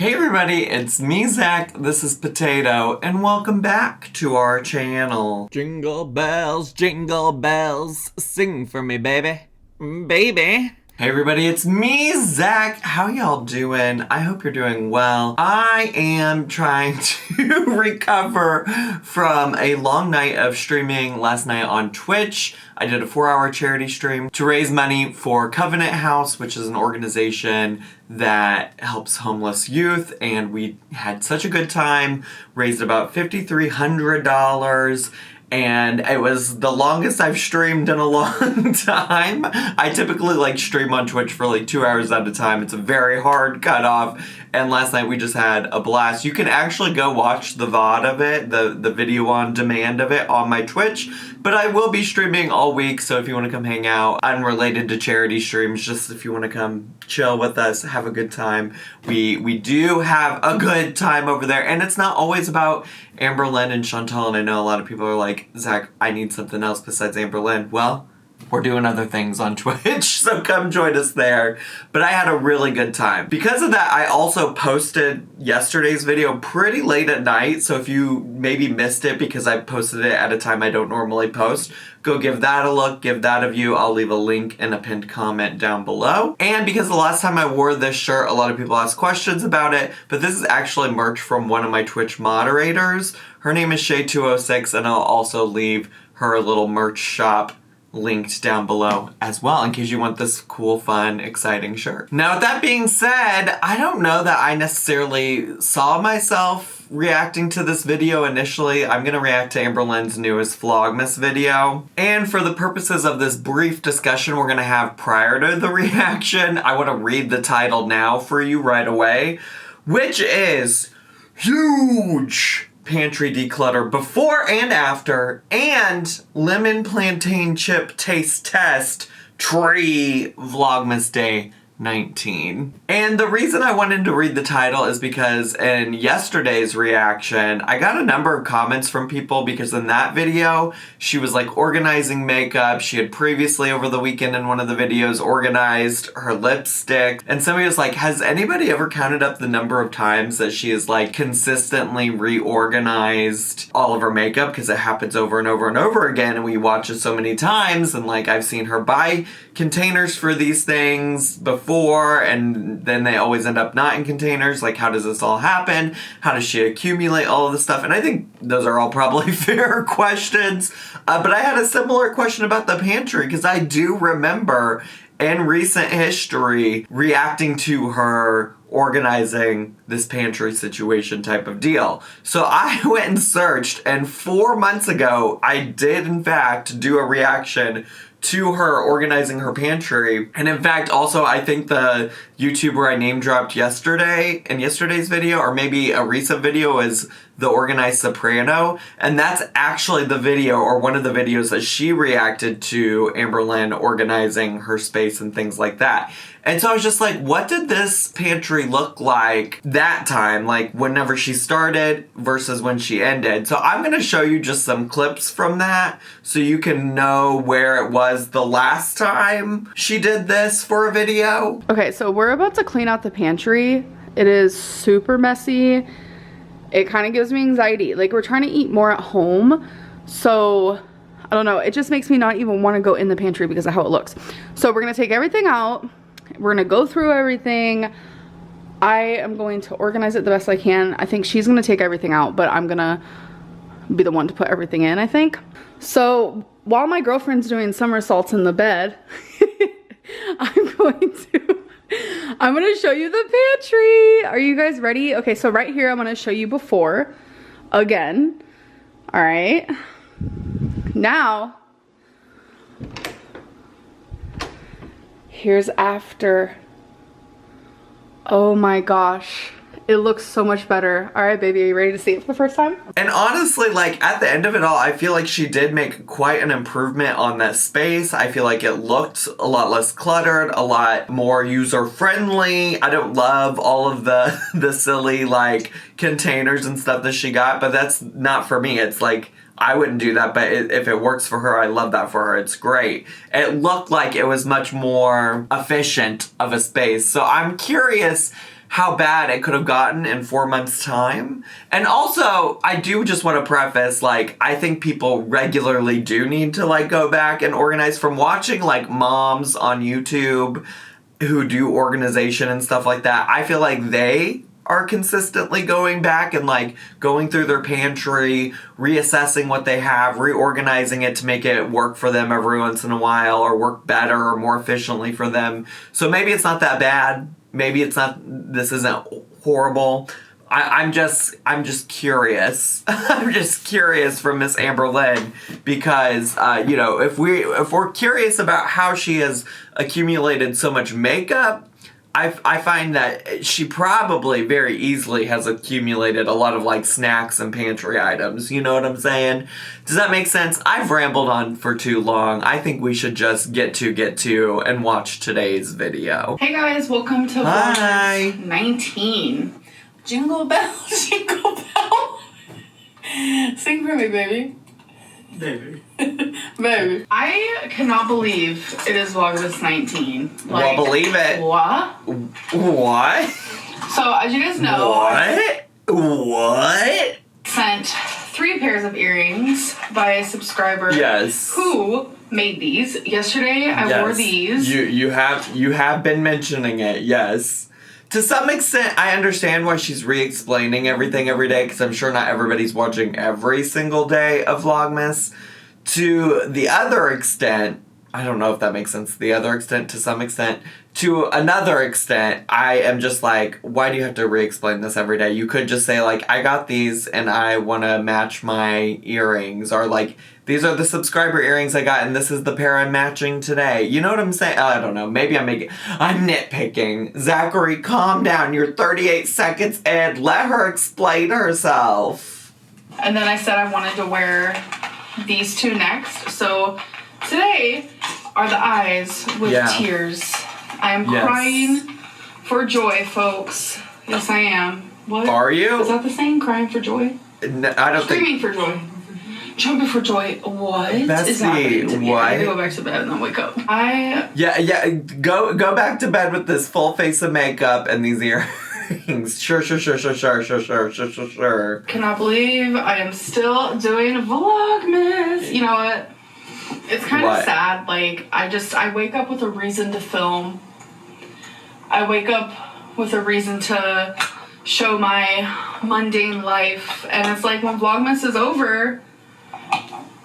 Hey everybody, it's me, Zach, this is Potato, and welcome back to our channel. Jingle bells, sing for me, baby, baby. Hey everybody, it's me, Zach. How y'all doing? I hope you're doing well. I am trying to recover from a long night of streaming last night on Twitch. I did a 4-hour charity stream to raise money for Covenant House, which is an organization that helps homeless youth, and we had such a good time, raised about $5,300. And it was the longest I've streamed in a long time. I typically stream on Twitch for 2 hours at a time. It's a very hard cutoff. And last night we just had a blast. You can actually go watch the VOD of it, the video on demand of it on my Twitch. But I will be streaming all week, so if you want to come hang out, unrelated to charity streams, just if you want to come chill with us, have a good time. We do have a good time over there. And it's not always about Amberlynn and Chantal, and I know a lot of people are like, Zach, I need something else besides Amberlynn. Well, we're doing other things on Twitch, so come join us there. But I had a really good time. Because of that, I also posted yesterday's video pretty late at night, so if you maybe missed it because I posted it at a time I don't normally post, go give that a look, give that a view. I'll leave a link in a pinned comment down below. And because the last time I wore this shirt, a lot of people asked questions about it, but this is actually merch from one of my Twitch moderators. Her name is Shay206, and I'll also leave her little merch shop linked down below as well in case you want this cool, fun, exciting shirt. Now, with that being said, I don't know that I necessarily saw myself reacting to this video initially. I'm gonna react to Amberlynn'S newest Vlogmas video. And for the purposes of this brief discussion we're gonna have prior to the reaction, I wanna read the title now for you right away, which is Huge Pantry Declutter Before and After, and Lemon Plantain Chip Taste Test Tree Vlogmas Day 19. And the reason I wanted to read the title is because in yesterday's reaction, I got a number of comments from people because in that video, she was organizing makeup. She had previously over the weekend in one of the videos organized her lipstick. And somebody was like, has anybody ever counted up the number of times that she has consistently reorganized all of her makeup? Because it happens over and over and over again, and we watch it so many times, and I've seen her buy containers for these things before, and then they always end up not in containers. How does this all happen? How does she accumulate all of this stuff? And I think those are all probably fair questions. But I had a similar question about the pantry, because I do remember in recent history reacting to her organizing this pantry situation type of deal. So I went and searched, and 4 months ago, I did in fact do a reaction to her organizing her pantry. And in fact, also, I think the YouTuber I name dropped yesterday in yesterday's video, or maybe a recent video, is The Organized Soprano. And that's actually the video, or one of the videos that she reacted to Amberlynn organizing her space and things like that. And so I was just like, what did this pantry look like that time? Whenever she started versus when she ended. So I'm gonna show you just some clips from that so you can know where it was the last time she did this for a video. Okay, so we're about to clean out the pantry. It is super messy. It kind of gives me anxiety. We're trying to eat more at home. So I don't know, it just makes me not even want to go in the pantry because of how it looks. So we're gonna take everything out. We're gonna go through everything. I am going to organize it the best I can. I think she's gonna take everything out, but I'm gonna be the one to put everything in, I think. So while my girlfriend's doing somersaults in the bed, I'm gonna show you the pantry. Are you guys ready? Okay, so right here, I'm gonna show you before again. All right. Now, here's after. Oh my gosh. It looks so much better. All right, baby, are you ready to see it for the first time? And honestly, at the end of it all, I feel like she did make quite an improvement on that space. I feel like it looked a lot less cluttered, a lot more user-friendly. I don't love all of the silly, containers and stuff that she got, but that's not for me. It's I wouldn't do that, but if it works for her, I love that for her. It's great. It looked like it was much more efficient of a space. So I'm curious how bad it could have gotten in 4 months' time. And also, I do just want to preface, like, I think people regularly do need to, like, go back and organize. From watching, like, moms on YouTube who do organization and stuff like that, I feel like they are consistently going back and, like, going through their pantry, reassessing what they have, reorganizing it to make it work for them every once in a while, or work better or more efficiently for them. So maybe it's not that bad. Maybe it's not, this isn't horrible. I'm just curious. I'm just curious from Miss Amberlynn because, you know, if we're curious about how she has accumulated so much makeup, I find that she probably very easily has accumulated a lot of, like, snacks and pantry items. You know what I'm saying? Does that make sense? I've rambled on for too long. I think we should just get to and watch today's video. Hey guys, welcome to Vlogmas 19. Jingle bell, jingle bell. Sing for me, baby. Baby. Baby. I cannot believe it is Vlogmas 19. Like, well, believe it. What? What? So, as you guys know... What? Sent 3 pairs of earrings by a subscriber. Yes. Who made these. Yesterday, I wore these. You have been mentioning it, yes. To some extent, I understand why she's re-explaining everything every day, because I'm sure not everybody's watching every single day of Vlogmas. To the other extent, I don't know if that makes sense, the other extent, to some extent. To another extent, I am just like, why do you have to re-explain this every day? You could just say, like, I got these and I want to match my earrings, or, like, these are the subscriber earrings I got and this is the pair I'm matching today. You know what I'm saying? I don't know. Maybe I'm nitpicking. Zachary, calm down. You're 38 seconds in. Let her explain herself. And then I said I wanted to wear these 2 next. So today are the eyes with tears. I am crying for joy, folks. Yes, I am. What? Are you? Is that the same? Crying for joy? No, I don't Screaming for joy. Jumping for joy. What is happening to me? What? I gotta go back to bed and then wake up. Go back to bed with this full face of makeup and these earrings. Sure. Cannot believe I am still doing Vlogmas. You know what? It's kind of sad. Like, I wake up with a reason to film. I wake up with a reason to show my mundane life. And it's like, when Vlogmas is over,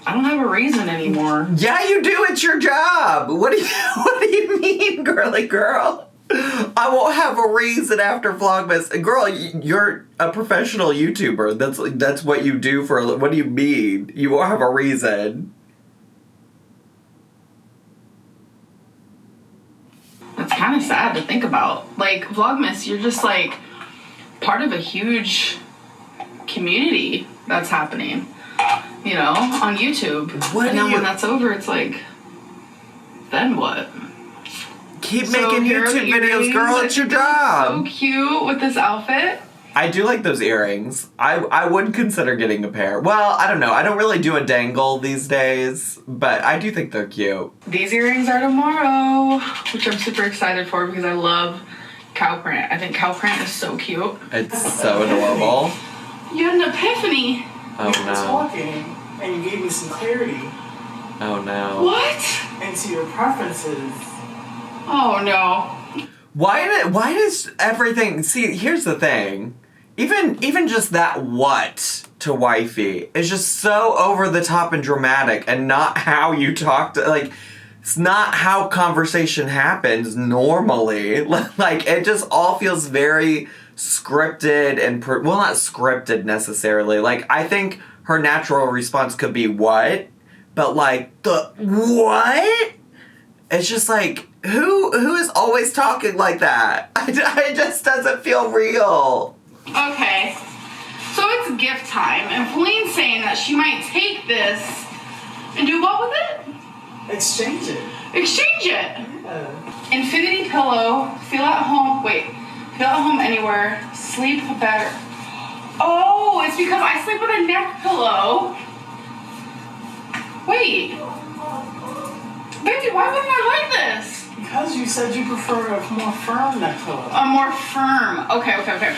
I don't have a reason anymore. Yeah, you do. It's your job. What do you mean, girly girl? I won't have a reason after Vlogmas. Girl, you're a professional YouTuber. That's what you do for a... What do you mean? You won't have a reason. It's kind of sad to think about. Like, Vlogmas, you're just, like, part of a huge community that's happening, you know, on YouTube. And then when that's over, it's like, then what? Keep making YouTube videos, girl. It's your job. So cute with this outfit. I do like those earrings. I would consider getting a pair. Well, I don't know. I don't really do a dangle these days, but I do think they're cute. These earrings are tomorrow, which I'm super excited for because I love cow print. I think cow print is so cute. It's so adorable. You had an epiphany. Oh no. no. And you gave me some clarity. Oh no. What? Into your preferences. Oh no. Why does everything... See, here's the thing. Even just that what to wifey is just so over the top and dramatic, and not how you talk to... Like, it's not how conversation happens normally. Like, it just all feels very scripted and... well, not scripted necessarily. Like, I think her natural response could be, what? But, like, the what? It's just like, who is always talking like that? It just doesn't feel real. Okay, so it's gift time, and Pauline's saying that she might take this and do what with it? Exchange it. Exchange it. Yeah. Infinity pillow. Feel at home. Wait. Feel at home anywhere. Sleep better. Oh, it's because I sleep with a neck pillow. Wait. Baby, why wouldn't I like this? Because you said you prefer a more firm neck pillow. A more firm. Okay.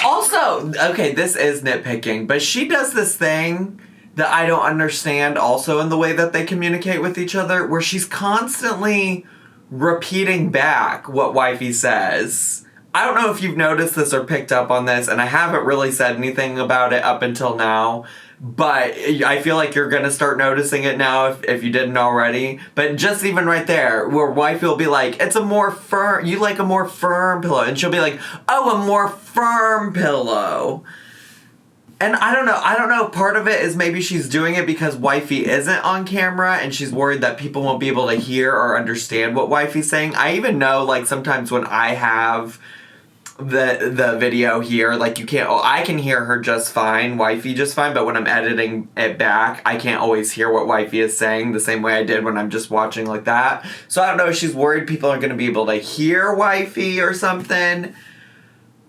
Also, okay, this is nitpicking, but she does this thing that I don't understand also in the way that they communicate with each other, where she's constantly repeating back what wifey says. I don't know if you've noticed this or picked up on this, and I haven't really said anything about it up until now, but I feel like you're gonna start noticing it now if you didn't already. But just even right there, where wifey will be like, it's a more firm, you like a more firm pillow, and she'll be like, oh, a more firm pillow. And I don't know, part of it is maybe she's doing it because wifey isn't on camera and she's worried that people won't be able to hear or understand what wifey's saying. I even know, like, sometimes when I have the video here, like, I can hear her just fine, wifey just fine, but when I'm editing it back, I can't always hear what wifey is saying the same way I did when I'm just watching like that. So I don't know if she's worried people aren't going to be able to hear wifey or something.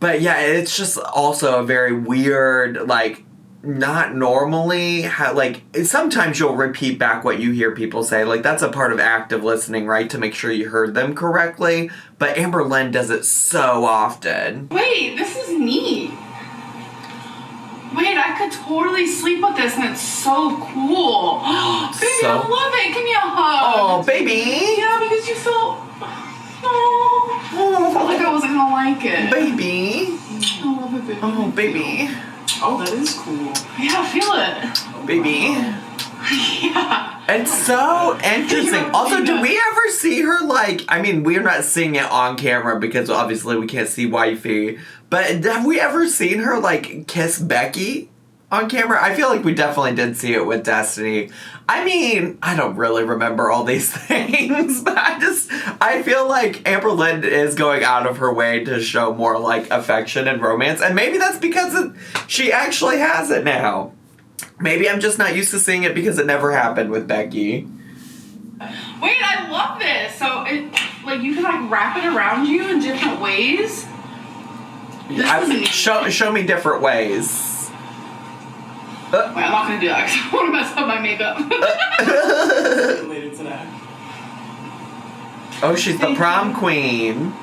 But yeah, it's just also a very weird, like, not normally, sometimes you'll repeat back what you hear people say. Like, that's a part of active listening, right? To make sure you heard them correctly. But Amberlynn does it so often. Wait, this is neat. Wait, I could totally sleep with this and it's so cool. Baby, I love it. Give me a hug. Oh, baby. Yeah, because you felt... Oh, I felt like I wasn't gonna like it. Baby. I love it, baby. Oh, baby. Oh, that is cool. Yeah, feel it. Oh, baby. Yeah. It's so interesting. Also, do we ever see her, like, I mean, we're not seeing it on camera because obviously we can't see wifey, but have we ever seen her, like, kiss Becky on camera? I feel like we definitely did see it with Destiny. I mean, I don't really remember all these things, but I feel like Amberlynn is going out of her way to show more, like, affection and romance, and maybe that's because she actually has it now. Maybe I'm just not used to seeing it because it never happened with Becky. Wait, I love this. So, you can, like, wrap it around you in different ways. Show me different ways. Wait, I'm not gonna do that because I want to mess up my makeup. Later tonight. Oh, she's the prom queen.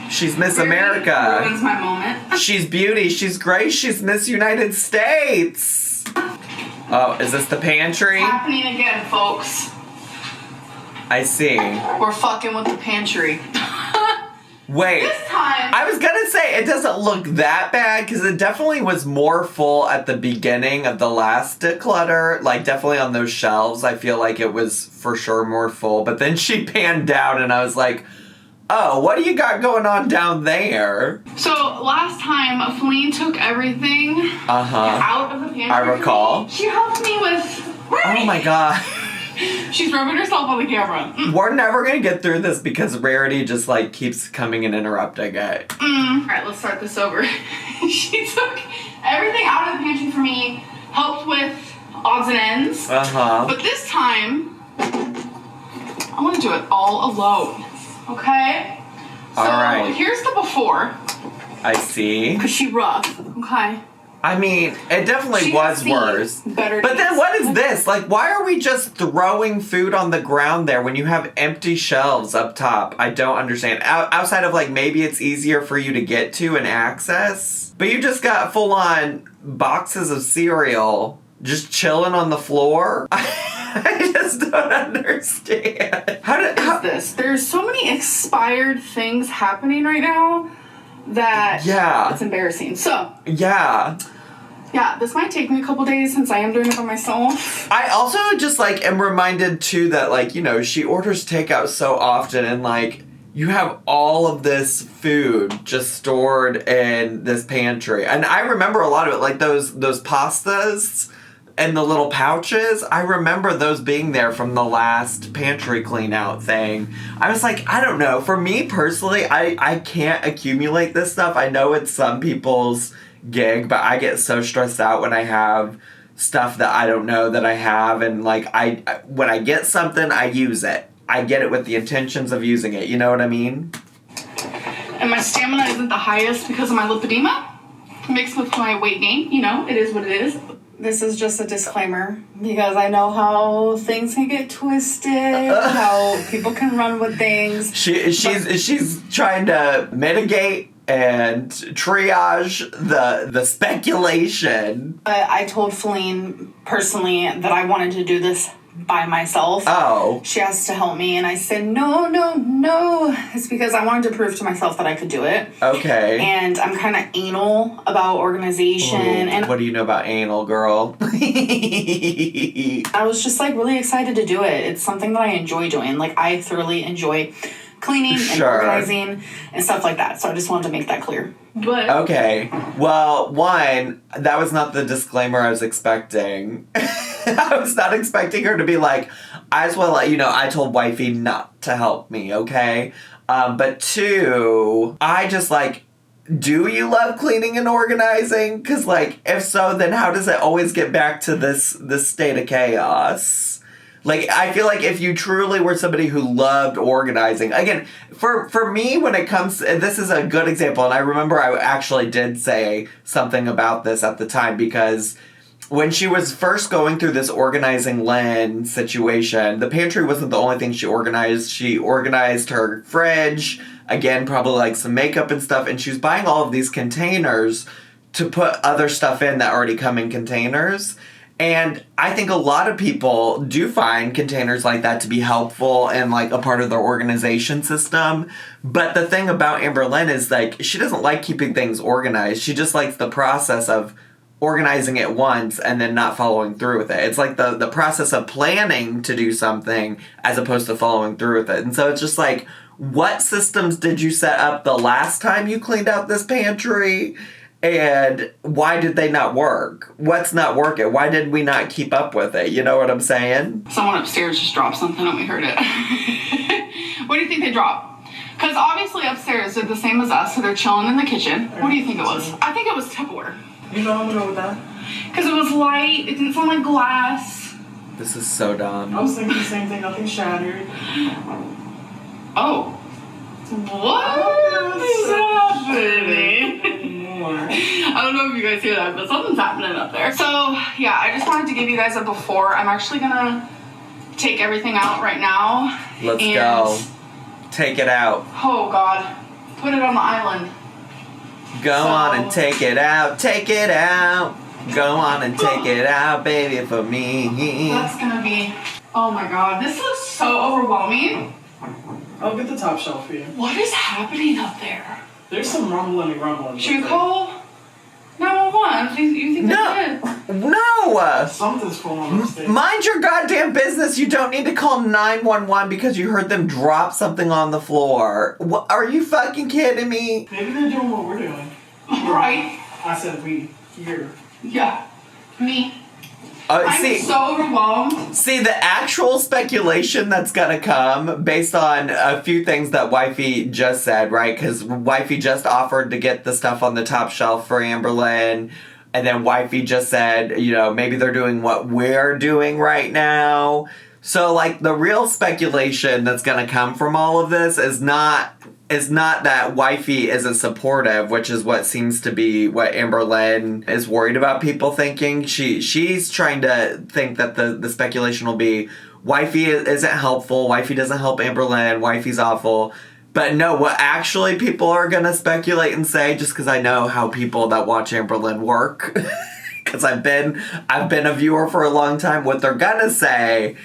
She's Miss America. Ruins my moment. She's beauty. She's grace. She's Miss United States. Oh, is this the pantry? It's happening again, folks. I see. We're fucking with the pantry. Wait. This time. I was gonna say it doesn't look that bad because it definitely was more full at the beginning of the last declutter. Like, definitely on those shelves, I feel like it was for sure more full. But then she panned down and I was like, oh, what do you got going on down there? So, last time, Feline took everything out of the pantry. I recall. She helped me with... Oh my god. She's rubbing herself on the camera. We're never gonna get through this because Rarity just, like, keeps coming and interrupting it. Alright, let's start this over. She took everything out of the pantry for me, helped with odds and ends. But this time, I want to do it all alone. Okay? So, alright. Here's the before. I see. Because she rough. Okay? I mean, it definitely was worse. But then what is this? Like, why are we just throwing food on the ground there when you have empty shelves up top? I don't understand. Outside of, like, maybe it's easier for you to get to and access. But you just got full-on boxes of cereal just chilling on the floor. I just don't understand. How is this? There's so many expired things happening right now that it's embarrassing. So yeah, this might take me a couple days since I am doing it by myself. I also just, like, am reminded too that, like, you know, she orders takeout so often and, like, you have all of this food just stored in this pantry. And I remember a lot of it, like those pastas and the little pouches. I remember those being there from the last pantry clean out thing. I was like, I don't know. For me personally, I can't accumulate this stuff. I know it's some people's gig, but I get so stressed out when I have stuff that I don't know that I have. And, like, when I get something, I use it. I get it with the intentions of using it. You know what I mean? And my stamina isn't the highest because of my lipedema. Mixed with my weight gain. You know, it is what it is. this is just a disclaimer because I know how things can get twisted, how people can run with things. She's trying to mitigate and triage the speculation. I told Feline personally that I wanted to do this by myself. Oh. She has to help me, and I said, no. It's because I wanted to prove to myself that I could do it. Okay. And I'm kind of anal about organization. And what do you know about anal, girl? I was just, like, really excited to do it. It's something that I enjoy doing. Like, I thoroughly enjoy cleaning and organizing and stuff like that. So I just wanted to make that clear. But okay. Well, one, that was not the disclaimer I was expecting. I was not expecting her to be like, I just want to let you know I told wifey not to help me, okay? But two, I just like, do you love cleaning and organizing? Because, like, if so, then how does it always get back to this state of chaos? Like, I feel like if you truly were somebody who loved organizing, again, for me, when it comes, this is a good example, and I remember I actually did say something about this at the time, because when she was first going through this organizing Lynn situation, the pantry wasn't the only thing she organized. She organized her fridge, again, probably like some makeup and stuff, and she was buying all of these containers to put other stuff in that already come in containers. And I think a lot of people do find containers like that to be helpful and like a part of their organization system. But the thing about Amberlynn is, like, she doesn't like keeping things organized. She just likes the process of organizing it once and then not following through with it. It's like the process of planning to do something as opposed to following through with it. And so it's just like, what systems did you set up the last time you cleaned out this pantry? And why did they not work? What's not working? Why did we not keep up with it? You know what I'm saying? Someone upstairs just dropped something and we heard it. What do you think they dropped? Because obviously upstairs they're the same as us, so they're chilling in the kitchen. What do you think it was? I think it was Tupperware. You know I'm gonna go with that. Because it was light, it didn't sound like glass. This is so dumb. I was thinking the same thing, nothing shattered. Oh. What is happening? I don't know if you guys hear that, but something's happening up there. So, yeah, I just wanted to give you guys a before. I'm actually gonna take everything out right now. Let's go. Take it out. Oh, God. Put it on the island. Go on and take it out. Take it out. Go on and take it out, baby, for me. That's gonna be... Oh, my God. This looks so overwhelming. I'll get the top shelf for you. What is happening up there? There's some rumbling and grumbling. Should we call 911? You think that's good? No! Something's falling upstairs. Mind your goddamn business. You don't need to call 911 because you heard them drop something on the floor. What, are you fucking kidding me? Maybe they're doing what we're doing. Right. I said we. Here. Yeah. Me. I'm so overwhelmed. See, the actual speculation that's gonna come based on a few things that wifey just said, right? Because wifey just offered to get the stuff on the top shelf for Amberlynn. And then wifey just said, you know, maybe they're doing what we're doing right now. So, like, the real speculation that's gonna come from all of this is not that wifey isn't supportive, which is what seems to be what Amberlynn is worried about people thinking. She's trying to think that the speculation will be wifey isn't helpful, wifey doesn't help Amberlynn, wifey's awful. But no, what actually people are going to speculate and say, just because I know how people that watch Amberlynn work, because I've been a viewer for a long time, what they're going to say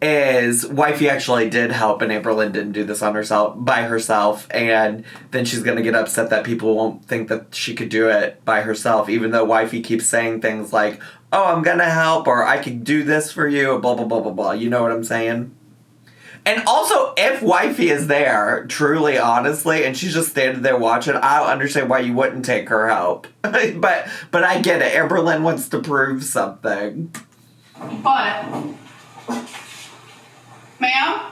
is wifey actually did help and Amberlynn didn't do this by herself, and then she's gonna get upset that people won't think that she could do it by herself, even though wifey keeps saying things like, oh, I'm gonna help, or I could do this for you, blah blah blah blah blah. You know what I'm saying? And also, if wifey is there, truly, honestly, and she's just standing there watching, I'll understand why you wouldn't take her help. but I get it. Amberlynn wants to prove something. But... Ma'am?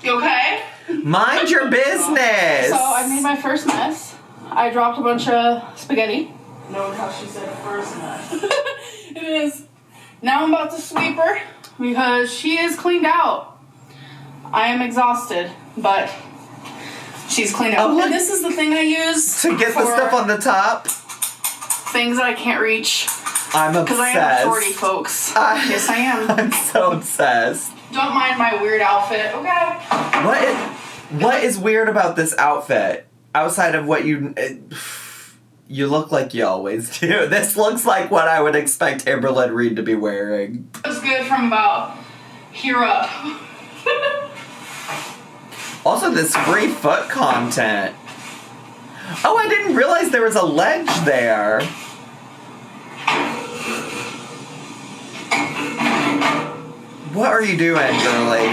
You okay? Mind your business! So I made my first mess. I dropped a bunch of spaghetti. Know how she said first mess. It is. Now I'm about to sweep her because she is cleaned out. I am exhausted, but she's cleaned out. Oh, and this is the thing I use to get the stuff on the top. Things that I can't reach. I'm obsessed. Because I am authority, folks. Yes, I am. I'm so obsessed. Don't mind my weird outfit, okay? What is weird about this outfit? Outside of what you look like you always do. This looks like what I would expect Amberlynn Reed to be wearing. Looks good from about here up. Also, this free foot content. Oh, I didn't realize there was a ledge there. What are you doing, girly?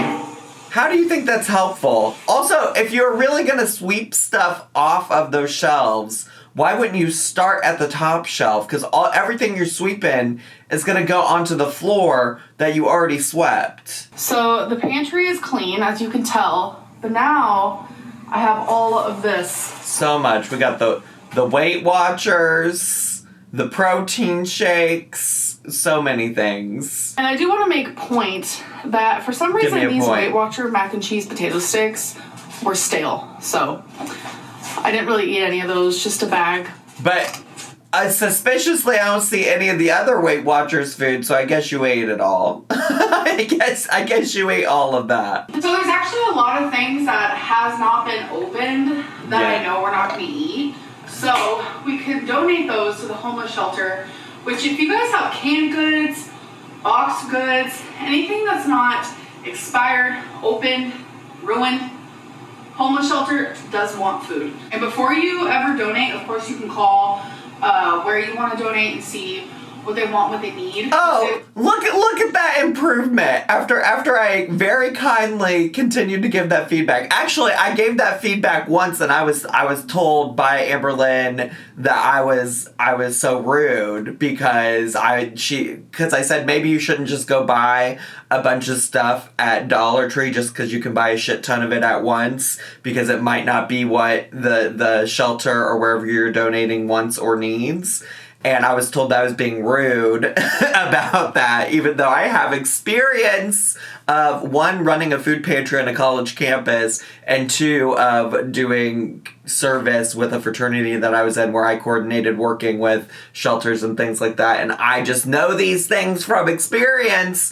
How do you think that's helpful? Also, if you're really gonna sweep stuff off of those shelves, why wouldn't you start at the top shelf? Because everything you're sweeping is gonna go onto the floor that you already swept. So the pantry is clean, as you can tell, but now I have all of this. So much. We got the Weight Watchers, the protein shakes, so many things. And I do want to make a point that for some reason these point. Weight Watcher mac and cheese potato sticks were stale. So I didn't really eat any of those, just a bag. But suspiciously, I don't see any of the other Weight Watchers food, so I guess you ate it all. I guess you ate all of that. So there's actually a lot of things that has not been opened that I know we're not going to eat. So we could donate those to the homeless shelter, which if you guys have canned goods, boxed goods, anything that's not expired, opened, ruined, homeless shelter does want food. And before you ever donate, of course you can call where you want to donate and see what they want, what they need. Oh, look at that improvement. After I very kindly continued to give that feedback. Actually, I gave that feedback once, and I was told by Amberlynn that I was so rude because I said maybe you shouldn't just go buy a bunch of stuff at Dollar Tree just because you can buy a shit ton of it at once, because it might not be what the shelter or wherever you're donating wants or needs. And I was told that I was being rude about that, even though I have experience of, one, running a food pantry on a college campus, and two, of doing service with a fraternity that I was in where I coordinated working with shelters and things like that. And I just know these things from experience.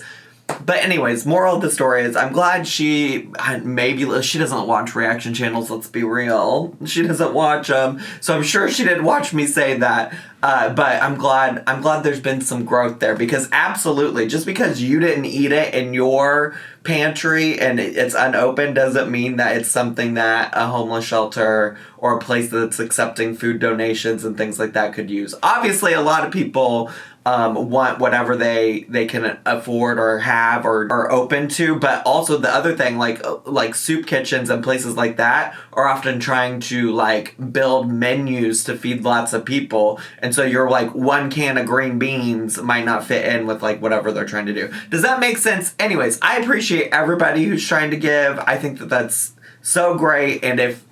But anyways, moral of the story is I'm glad she doesn't watch reaction channels, let's be real. She doesn't watch them. So I'm sure she didn't watch me say that. But I'm glad there's been some growth there, because absolutely, just because you didn't eat it in your pantry and it's unopened doesn't mean that it's something that a homeless shelter or a place that's accepting food donations and things like that could use. Obviously, a lot of people want whatever they can afford or have or are open to, but also the other thing, like soup kitchens and places like that are often trying to like build menus to feed lots of people, and so your like one can of green beans might not fit in with like whatever they're trying to do. Does that make sense? Anyways, I appreciate everybody who's trying to give. I think that that's so great, and if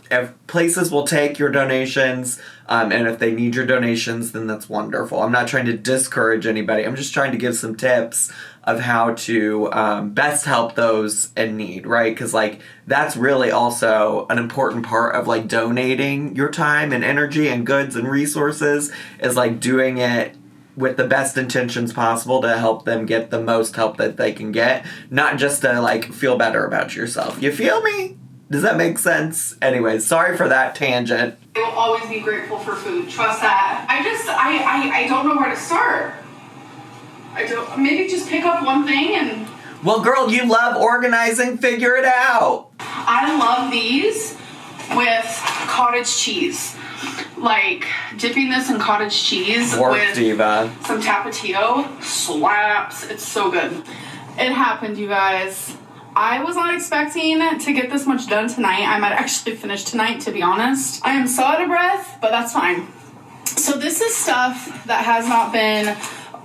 places will take your donations, and if they need your donations, then that's wonderful. I'm not trying to discourage anybody. I'm just trying to give some tips of how to best help those in need, right? Because, like, that's really also an important part of, like, donating your time and energy and goods and resources, is, like, doing it with the best intentions possible to help them get the most help that they can get, not just to, like, feel better about yourself. You feel me? Does that make sense? Anyways, sorry for that tangent. I will always be grateful for food. Trust that. I don't know where to start. Maybe just pick up one thing and... Well, girl, you love organizing. Figure it out. I love these with cottage cheese. Like, dipping this in cottage cheese with Diva. Some Tapatio slaps. It's so good. It happened, you guys. I was not expecting to get this much done tonight. I might actually finish tonight, to be honest. I am so out of breath, but that's fine. So this is stuff that has not been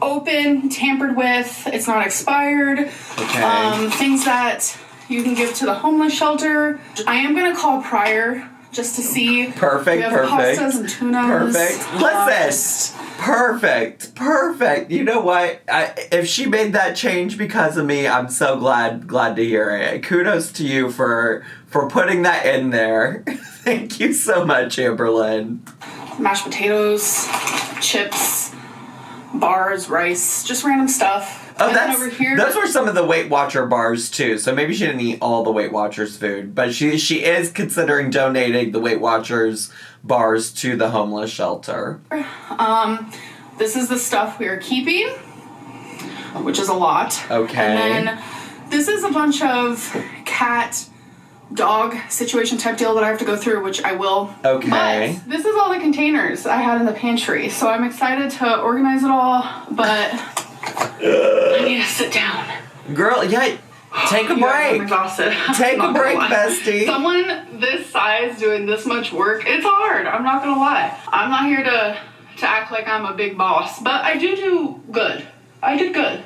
opened, tampered with. It's not expired. Okay. Things that you can give to the homeless shelter. I am going to call Pryor just to see. Perfect. We have pastas and tunas. Listen. Perfect. You know what? If she made that change because of me, I'm so glad to hear it. Kudos to you for putting that in there. Thank you so much, Amberlynn. Mashed potatoes, chips, bars, rice, just random stuff. Oh, and then over here, those were some of the Weight Watcher bars too. So maybe she didn't eat all the Weight Watchers food, but she is considering donating the Weight Watchers bars to the homeless shelter. This is the stuff we are keeping, which is a lot. Okay. And then this is a bunch of cat, dog situation type deal that I have to go through, which I will. Okay. But this is all the containers I had in the pantry, so I'm excited to organize it all, but I need to sit down. Girl, yeah, take a break. I'm exhausted. Take a break, bestie. Someone this size doing this much work, it's hard. I'm not gonna lie. I'm not here to act like I'm a big boss, but I do good. I did good.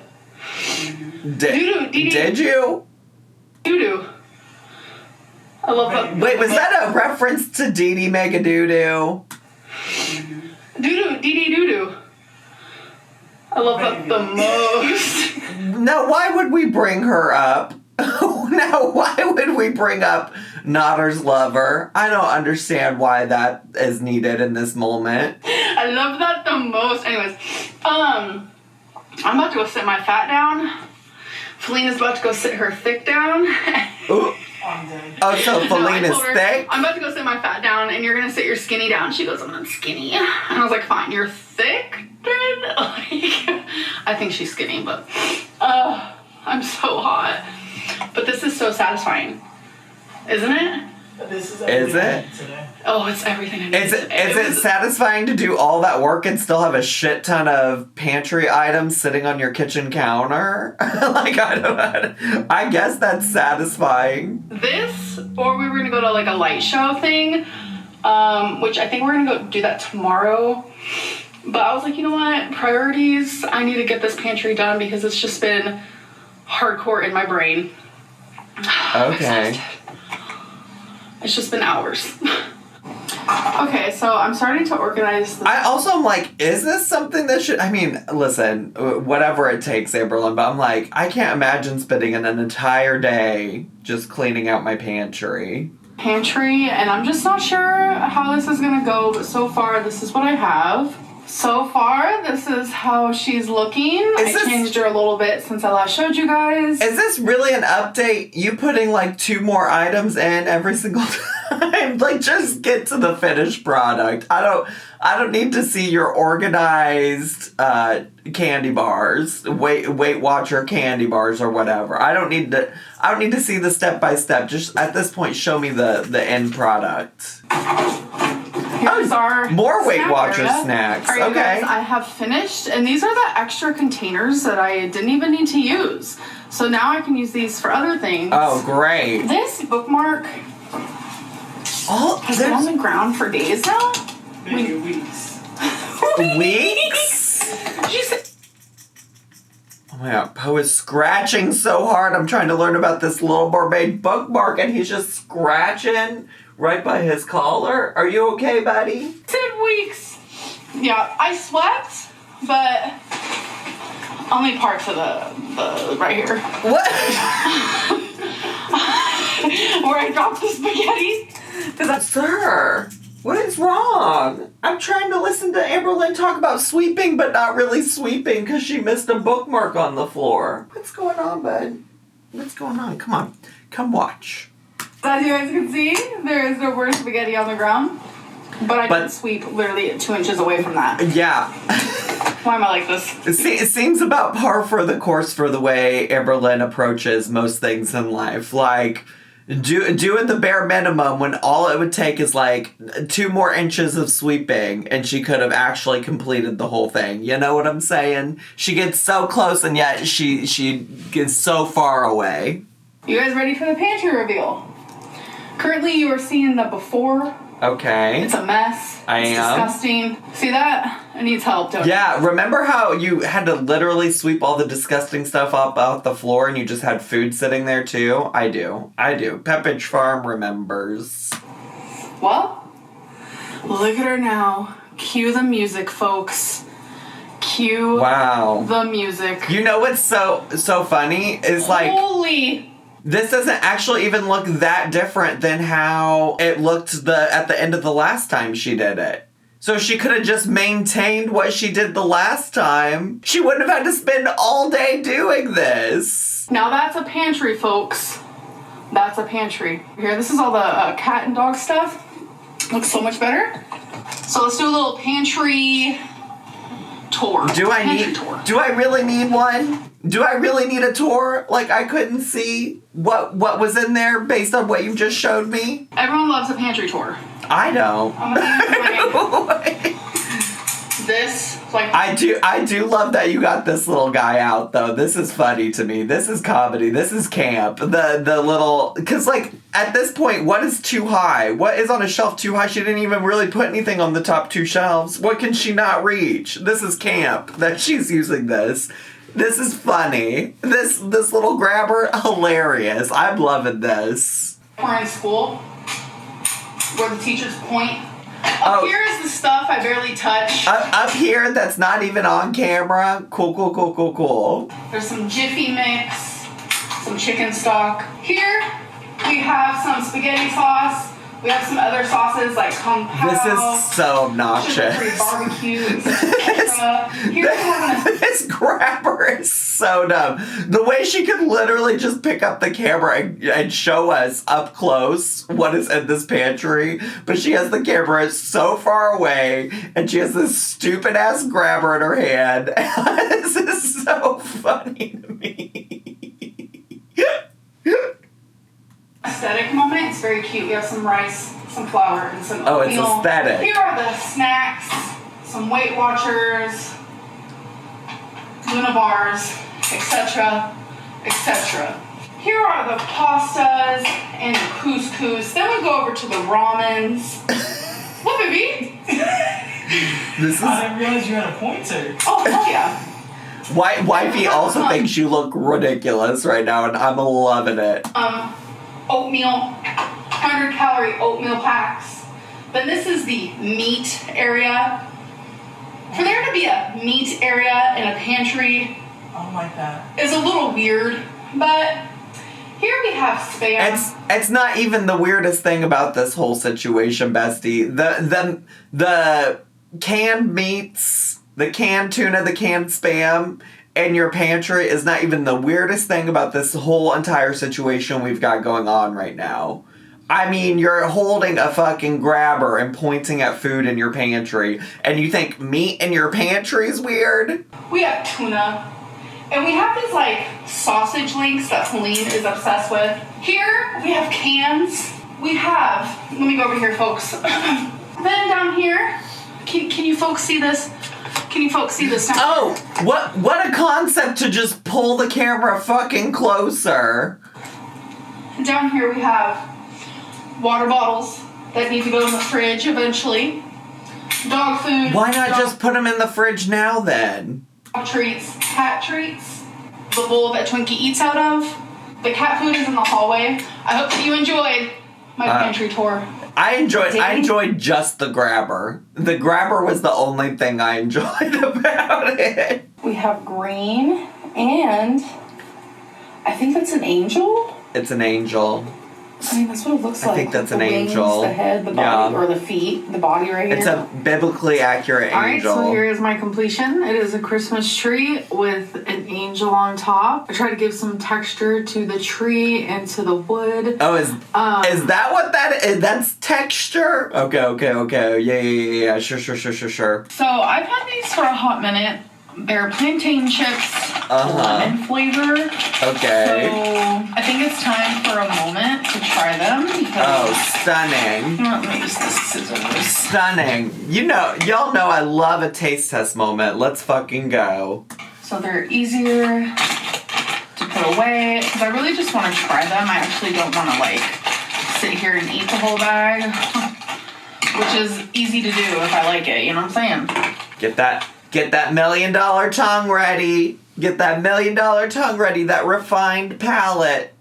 Did you? Doo-doo. I love that. Wait, was that a reference to Dee Dee Mega Doo-Doo? Doo-doo, dee-dee doo-doo. I love that the most. No, why would we bring her up? Now, why would we bring up Notter's lover? I don't understand why that is needed in this moment. I love that the most. Anyways, I'm about to go sit my fat down. Felina's about to go sit her thick down. Ooh. Oh, so Felina's thick? I'm about to go sit my fat down, and you're gonna sit your skinny down. She goes, I'm not skinny. And I was like, fine, you're thick, then? Like, I think she's skinny, but I'm so hot. But this is so satisfying, isn't it? This Is it? Today. Oh, it's everything I need. Is it satisfying to do all that work and still have a shit ton of pantry items sitting on your kitchen counter? Like, I guess that's satisfying. This, or we were gonna go to like a light show thing, which I think we're gonna go do that tomorrow. But I was like, you know what? Priorities. I need to get this pantry done because it's just been hardcore in my brain. Okay. It's just been hours. Okay, so I'm starting to organize this. I also am like, is this something that should... I mean, listen, whatever it takes, Amberlynn, but I'm like, I can't imagine spending an entire day just cleaning out my pantry. And I'm just not sure how this is gonna go, but so far, this is what I have. So far, this is how she's looking. I changed her a little bit since I last showed you guys. Is this really an update? You putting like 2 more items in every single time? Like, just get to the finished product. I don't need to see your organized candy bars, Weight Watcher candy bars or whatever. I don't need to see the step by step. Just at this point, show me the end product. Here's our more Weight Watcher snacks. All right, okay. Guys, I have finished, and these are the extra containers that I didn't even need to use. So now I can use these for other things. Oh, great. This bookmark has been on the ground for days now. Maybe weeks. Weeks? Oh my god, Poe is scratching so hard. I'm trying to learn about this Little Mermaid bookmark, and he's just scratching right by his collar. Are you okay, buddy? 10 weeks. Yeah, I slept, but only parts of the right here. What? Where I dropped the spaghetti. Sir, what is wrong? I'm trying to listen to Amberlynn talk about sweeping, but not really sweeping because she missed a bookmark on the floor. What's going on, bud? What's going on? Come on. Come watch. As you guys can see, there is no more spaghetti on the ground. But I did sweep literally 2 inches away from that. Yeah. Why am I like this? It seems about par for the course for the way Amberlynn approaches most things in life. Like, doing the bare minimum when all it would take is like 2 more inches of sweeping and she could have actually completed the whole thing. You know what I'm saying? She gets so close and yet she gets so far away. You guys ready for the pantry reveal? Currently you are seeing the before. Okay. It's a mess. It's disgusting. See that? It needs help, don't it? Yeah, remember how you had to literally sweep all the disgusting stuff up off the floor and you just had food sitting there too? I do. Pepperidge Farm remembers. Well, look at her now. Cue the music, folks. Cue the music. You know what's so funny? Is like... Holy... This doesn't actually even look that different than how it looked at the end of the last time she did it. So she could have just maintained what she did the last time. She wouldn't have had to spend all day doing this. Now that's a pantry, folks. That's a pantry. Here, this is all the cat and dog stuff. Looks so much better. So let's do a little pantry tour. Do I really need one? Do I really need a tour? Like, I couldn't see what was in there based on what you just showed me? Everyone loves a pantry tour. I don't. I'm gonna use this, like... I do love that you got this little guy out, though. This is funny to me. This is comedy. This is camp. The little... Because, like, at this point, what is too high? What is on a shelf too high? She didn't even really put anything on the top two shelves. What can she not reach? This is camp that she's using this. This is funny. This little grabber, hilarious. I'm loving this. We're in school, where the teachers point. Up here is the stuff I barely touch. Up here, that's not even on camera. Cool. There's some Jiffy mix, some chicken stock. Here, we have some spaghetti sauce. We have some other sauces like Kung Pao. This is so obnoxious. Barbecue, etc. This grabber is so dumb. The way she could literally just pick up the camera and show us up close what is in this pantry, but she has the camera so far away and she has this stupid ass grabber in her hand. This is so funny to me. Aesthetic moment. It's very cute. We have some rice, some flour, and some oatmeal. Oh, it's aesthetic. Here are the snacks, some Weight Watchers, Luna bars, etc., etc. Here are the pastas and the couscous. Then we go over to the ramens. What, baby? I didn't realize you had a pointer. Oh, hell yeah. Wifey also thinks you look ridiculous right now, and I'm loving it. Oatmeal, 100-calorie oatmeal packs. Then this is the meat area. For there to be a meat area in a pantry, I don't like that. is a little weird, but here we have Spam. It's not even the weirdest thing about this whole situation, bestie. The canned meats, the canned tuna, the canned Spam in your pantry is not even the weirdest thing about this whole entire situation we've got going on right now. I mean, you're holding a fucking grabber and pointing at food in your pantry, and you think meat in your pantry is weird? We have tuna. And we have these, like, sausage links that Celine is obsessed with. Here, we have cans. We have... Let me go over here, folks. Then down here... Can you folks see this? Can you folks see this now? Oh, what a concept to just pull the camera fucking closer. Down here we have water bottles that need to go in the fridge eventually. Dog food. Why not just put them in the fridge now then? Dog treats, cat treats, the bowl that Twinkie eats out of. The cat food is in the hallway. I hope that you enjoyed my pantry tour. I enjoyed just the grabber. The grabber was the only thing I enjoyed about it. We have green, and I think that's an angel. It's an angel. I mean, that's what it looks like. I think that's an wings, angel. The head, the body, or the feet, the body right here. It's a biblically accurate angel. Alright, so here is my completion. It is a Christmas tree with an angel on top. I try to give some texture to the tree and to the wood. Oh, is that what that is? That's texture? Okay. Yeah. Sure. So I've had these for a hot minute. They're plantain chips, lemon flavor. Okay. So I think it's time for a moment to try them. Stunning. Let me use this scissors. Stunning. Y'all know I love a taste test moment. Let's fucking go. So they're easier to put away, because I really just want to try them. I actually don't want to, sit here and eat the whole bag, which is easy to do if I like it, you know what I'm saying? Get that $1 million tongue ready. Get that $1 million tongue ready. That refined palate.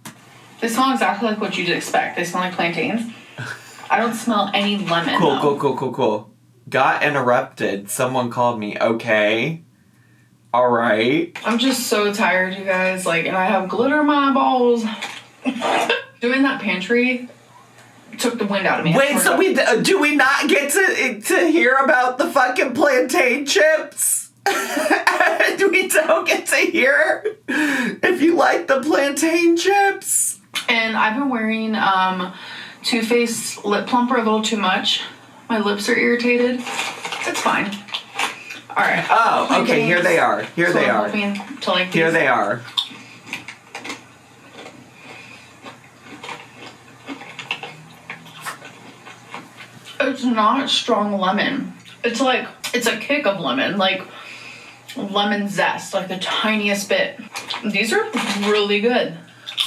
They smell exactly like what you'd expect. They smell like plantains. I don't smell any lemon. Cool. Got interrupted. Someone called me. Okay. All right. I'm just so tired, you guys. And I have glitter in my eyeballs. Doing that pantry took the wind out of me. Wait, so do we not get to hear about the fucking plantain chips? We don't get to hear if you like the plantain chips. And I've been wearing Too Faced lip plumper a little too much. My lips are irritated. It's fine. All right. Oh, okay. Here they are. Here they are. Here they are. It's not strong lemon. It's like, it's a kick of lemon, like lemon zest, like the tiniest bit. These are really good.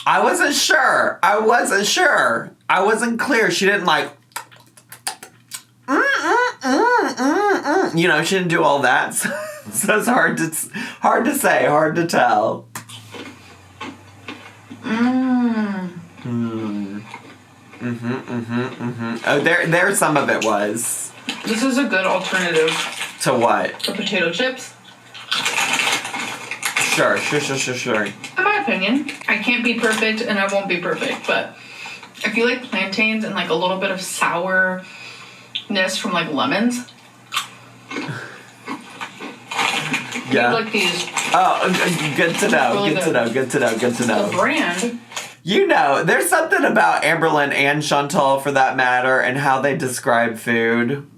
I wasn't sure. I wasn't clear. She didn't like, you know, she didn't do all that. So it's hard to say, hard to tell. Oh, there some of it was. This is a good alternative. To what? To potato chips. Sure. In my opinion, I can't be perfect and I won't be perfect, but if you like plantains and like a little bit of sourness from like lemons. Yeah. You like these. Oh, good to know. Really Good to know. The brand. You know, there's something about Amberlynn and Chantal, for that matter, and how they describe food.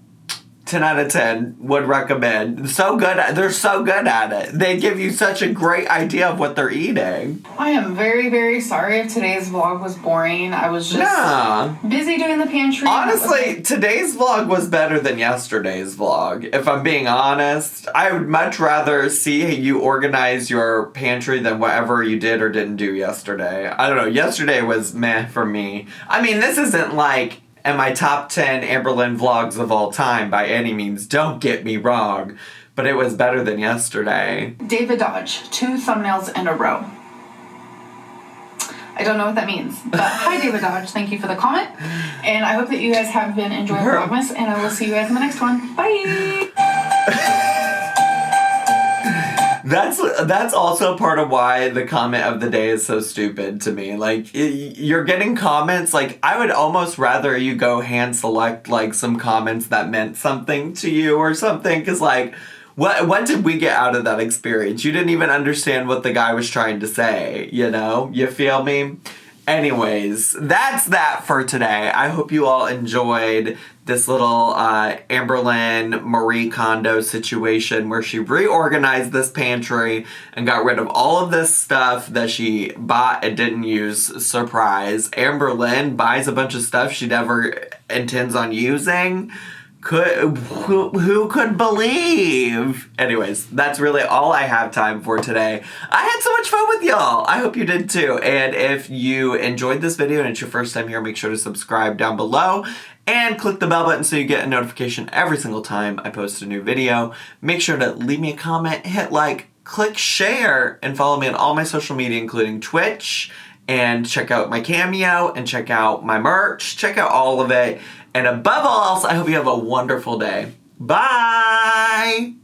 10 out of 10 would recommend. So good. They're so good at it. They give you such a great idea of what they're eating. I am very, very sorry if today's vlog was boring. I was just busy doing the pantry. Honestly, today's vlog was better than yesterday's vlog. If I'm being honest, I would much rather see you organize your pantry than whatever you did or didn't do yesterday. I don't know. Yesterday was meh for me. I mean, this isn't like in my top 10 Amberlynn vlogs of all time by any means. Don't get me wrong. But it was better than yesterday. David Dodge, 2 thumbnails in a row. I don't know what that means. But hi, David Dodge. Thank you for the comment. And I hope that you guys have been enjoying Vlogmas. And I will see you guys in the next one. Bye! That's also part of why the comment of the day is so stupid to me. Like, you're getting comments, like, I would almost rather you go hand select, like, some comments that meant something to you or something, because, like, what did we get out of that experience? You didn't even understand what the guy was trying to say, you know? You feel me? Anyways, that's that for today. I hope you all enjoyed this little Amberlynn Marie Kondo situation where she reorganized this pantry and got rid of all of this stuff that she bought and didn't use. Surprise. Amberlynn buys a bunch of stuff she never intends on using. Who could believe? Anyways, that's really all I have time for today. I had so much fun with y'all. I hope you did too. And if you enjoyed this video and it's your first time here, make sure to subscribe down below and click the bell button so you get a notification every single time I post a new video. Make sure to leave me a comment, hit like, click share, and follow me on all my social media, including Twitch. And check out my Cameo and check out my merch. Check out all of it. And above all else, I hope you have a wonderful day. Bye!